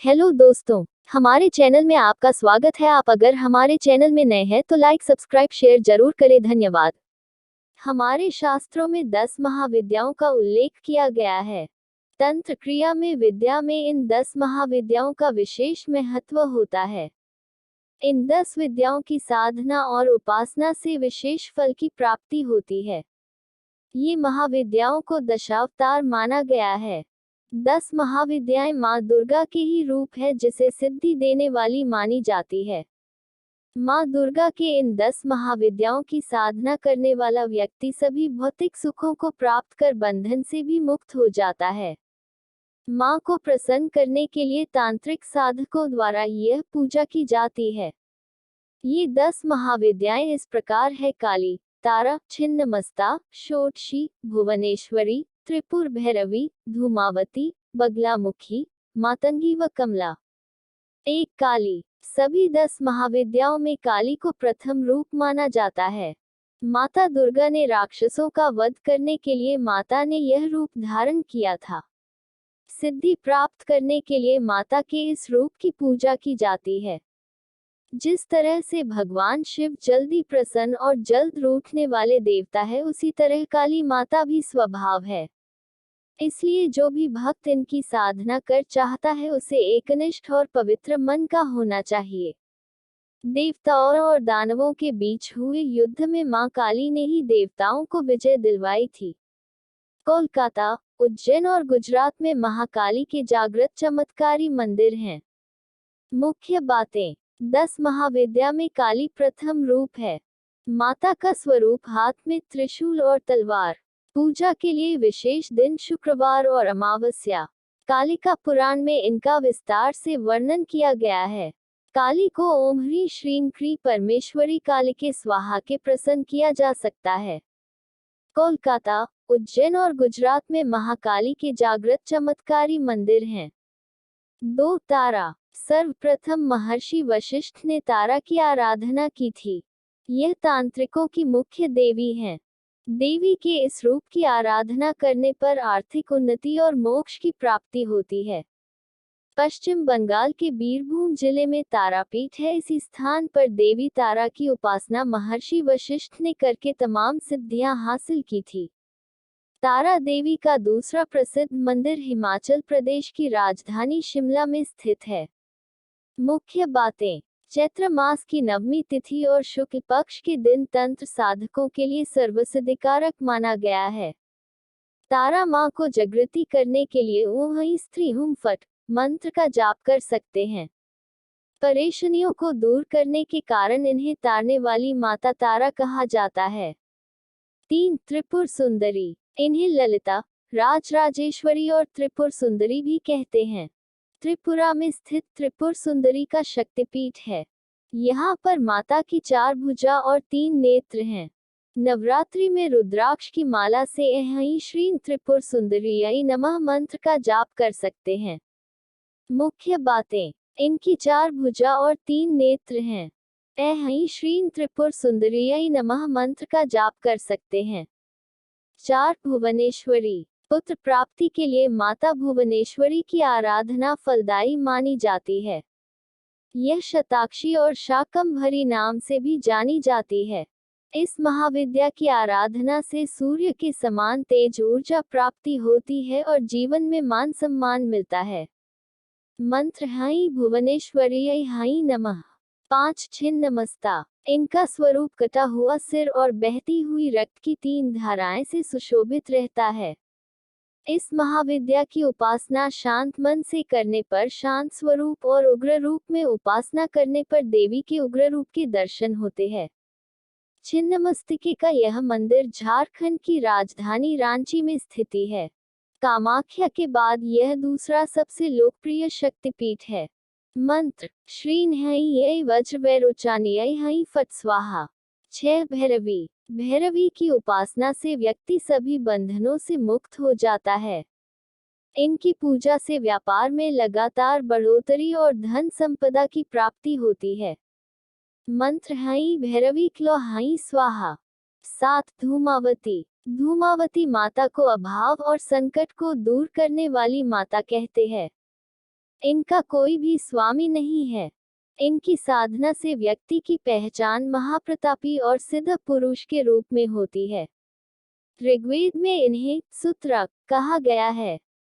Hello दोस्तों, हमारे channel में आपका स्वागत है। आप अगर हमारे चैनल में नए हैं तो लाइक सब्सक्राइब शेयर जरूर करें, धन्यवाद। हमारे शास्त्रों में 10 महाविद्याओं का उल्लेख किया गया है। तंत्र क्रिया में विद्या में इन 10 महाविद्याओं का विशेष महत्व होता है। इन 10 विद्याओं की साधना और उपासना से विशेष फल की प्राप्ति होती है। ये महाविद्याओं को दशावतार माना गया है। 10 महाविद्याएं माँ दुर्गा के ही रूप है, जिसे सिद्धि देने वाली मानी जाती है। माँ दुर्गा के इन 10 महाविद्याओं की साधना करने वाला व्यक्ति सभी भौतिक सुखों को प्राप्त कर बंधन से भी मुक्त हो जाता है। माँ को प्रसन्न करने के लिए तांत्रिक साधकों द्वारा यह पूजा की जाती है। ये 10 महाविद्याएं इस प्रकार है: काली, तारा, छिन्नमस्ता, षोडशी, भुवनेश्वरी, त्रिपुर भैरवी, धूमावती, बगलामुखी, मातंगी व कमला। एक काली। सभी 10 महाविद्याओं में काली को प्रथम रूप माना जाता है। माता दुर्गा ने राक्षसों का वध करने के लिए माता ने यह रूप धारण किया था। सिद्धि प्राप्त करने के लिए माता के इस रूप की पूजा की जाती है। जिस तरह से भगवान शिव जल्दी प्रसन्न और जल्द रूठने वाले देवता है, उसी तरह काली माता भी स्वभाव है। इसलिए जो भी भक्त इनकी साधना कर चाहता है, उसे एकनिष्ठ और पवित्र मन का होना चाहिए। देवताओं और दानवों के बीच हुए युद्ध में मां काली ने ही देवताओं को विजय दिलवाई थी। कोलकाता, उज्जैन और गुजरात में महाकाली के जागृत चमत्कारी मंदिर हैं। मुख्य बातें: 10 महाविद्या में काली प्रथम रूप है। माता का स्वरूप हाथ में त्रिशूल और तलवार। पूजा के लिए विशेष दिन शुक्रवार और अमावस्या। कालिका पुराण में इनका विस्तार से वर्णन किया गया है। काली को ओम ह्रीं श्रीं क्रीं परमेश्वरी कालिके स्वाहा के प्रसन्न किया जा सकता है। कोलकाता, उज्जैन और गुजरात में महाकाली के जागृत चमत्कारी मंदिर हैं। 2 तारा। सर्वप्रथम महर्षि वशिष्ठ ने तारा की आराधना की थी। यह तांत्रिकों की मुख्य देवी हैं। देवी के इस रूप की आराधना करने पर आर्थिक उन्नति और मोक्ष की प्राप्ति होती है। पश्चिम बंगाल के बीरभूम जिले में तारापीठ है। इसी स्थान पर देवी तारा की उपासना महर्षि वशिष्ठ ने करके तमाम सिद्धियां हासिल की थी। तारा देवी का दूसरा प्रसिद्ध मंदिर हिमाचल प्रदेश की राजधानी शिमला में स्थित है। मुख्य बातें: चैत्र मास की नवमी तिथि और शुक्ल पक्ष के दिन तंत्र साधकों के लिए सर्वसिद्धिकारक माना गया है। तारा मां को जागृति करने के लिए ओम ह्रीं स्त्री हुम फट मंत्र का जाप कर सकते हैं। परेशानियों को दूर करने के कारण इन्हें तारने वाली माता तारा कहा जाता है। 3 त्रिपुर सुंदरी। इन्हें ललिता, राजराजेश्वरी और त्रिपुर सुंदरी भी कहते हैं। त्रिपुरा में स्थित त्रिपुर सुंदरी का शक्तिपीठ है। यहाँ पर माता की 4 भुजा और 3 नेत्र हैं। नवरात्रि में रुद्राक्ष की माला से ऐं श्रीं त्रिपुर सुंदरीयै नमः मंत्र का जाप कर सकते हैं। मुख्य बातें: इनकी 4 भुजा और 3 नेत्र हैं। ऐं श्रीं त्रिपुर सुंदरीयै नमः मंत्र का जाप कर सकते हैं। 4 भुवनेश्वरी। पुत्र प्राप्ति के लिए माता भुवनेश्वरी की आराधना फलदायी मानी जाती है। यह शताक्षी और शाकंभरी नाम से भी जानी जाती है। इस महाविद्या की आराधना से सूर्य के समान तेज ऊर्जा प्राप्ति होती है और जीवन में मान सम्मान मिलता है। मंत्र: ह्रीं भुवनेश्वर्यै ह्रीं नमः। 5 छिन्नमस्ता। इनका स्वरूप कटा हुआ सिर और बहती हुई रक्त की 3 धाराएं से सुशोभित रहता है। इस महाविद्या की उपासना शांत मन से करने पर शांत स्वरूप और उग्र रूप में उपासना करने पर देवी के उग्र रूप के दर्शन होते हैं। छिन्नमस्तिके का यह मंदिर झारखंड की राजधानी रांची में स्थिति है। कामाख्या के बाद यह दूसरा सबसे लोकप्रिय शक्तिपीठ है। मंत्र: श्रीं ह्रीं वज्रवैरोचान्यै ह्रीं फट् स्वाहा। 6 भैरवी। भैरवी की उपासना से व्यक्ति सभी बंधनों से मुक्त हो जाता है। इनकी पूजा से व्यापार में लगातार बढ़ोतरी और धन संपदा की प्राप्ति होती है। मंत्र: ह्रीं भैरवी क्लौ ह्रीं स्वाहा। 7 धूमावती। धूमावती माता को अभाव और संकट को दूर करने वाली माता कहते हैं। इनका कोई भी स्वामी नहीं है। इनकी साधना से व्यक्ति की पहचान महाप्रतापी और सिद्ध पुरुष के रूप में होती है। ऋग्वेद में इन्हें सूत्रक कहा गया है।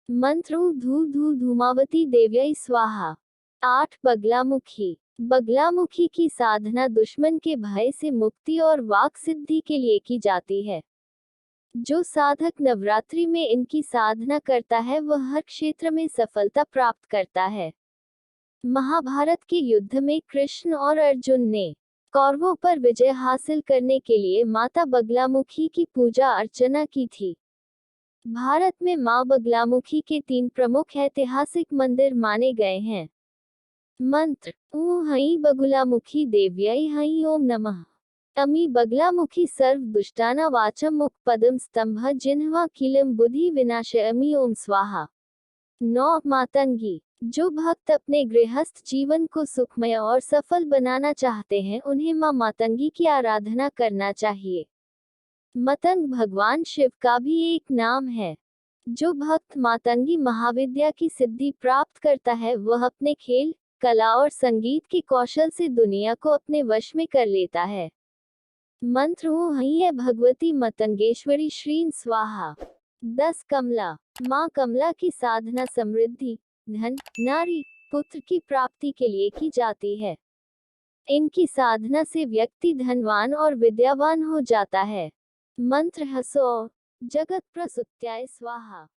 मंत्र धू धू धूमावती देव्यै स्वाहा। 8 बगलामुखी। बगलामुखी की साधना दुश्मन के भय से मुक्ति और वाक सिद्धि के लिए की जाती है। जो साधक नवरात्रि में इनकी साधना करता है वह हर क्षेत्र में सफलता प्राप्त करता है। महाभारत के युद्ध में कृष्ण और अर्जुन ने कौरवों पर विजय हासिल करने के लिए माता बगलामुखी की पूजा अर्चना की थी। भारत में मां बगलामुखी के 3 प्रमुख ऐतिहासिक मंदिर माने गए हैं। मंत्र ॐ हई बगुलामुखी देव्यै हई ओम नमः। अमी बगलामुखी सर्व दुष्टाना वाचम मुख पदम स्तंभ जिन्हवा किलम बुद्धि विनाश अमी ओम स्वाहा। 9 मातंगी। जो भक्त अपने गृहस्थ जीवन को सुखमय और सफल बनाना चाहते हैं उन्हें मां मातंगी की आराधना करना चाहिए। मतंग भगवान शिव का भी एक नाम है। जो भक्त मातंगी महाविद्या की सिद्धि प्राप्त करता है वह अपने खेल, कला और संगीत के कौशल से दुनिया को अपने वश में कर लेता है। मंत्र हई है भगवती मतंगेश्वरी श्रीं स्वाहा। 10 कमला। मां कमला की साधना समृद्धि, धन, नारी, पुत्र की प्राप्ति के लिए की जाती है। इनकी साधना से व्यक्ति धनवान और विद्यावान हो जाता है। मंत्र हसो जगत प्रसुप्त्याय स्वाहा।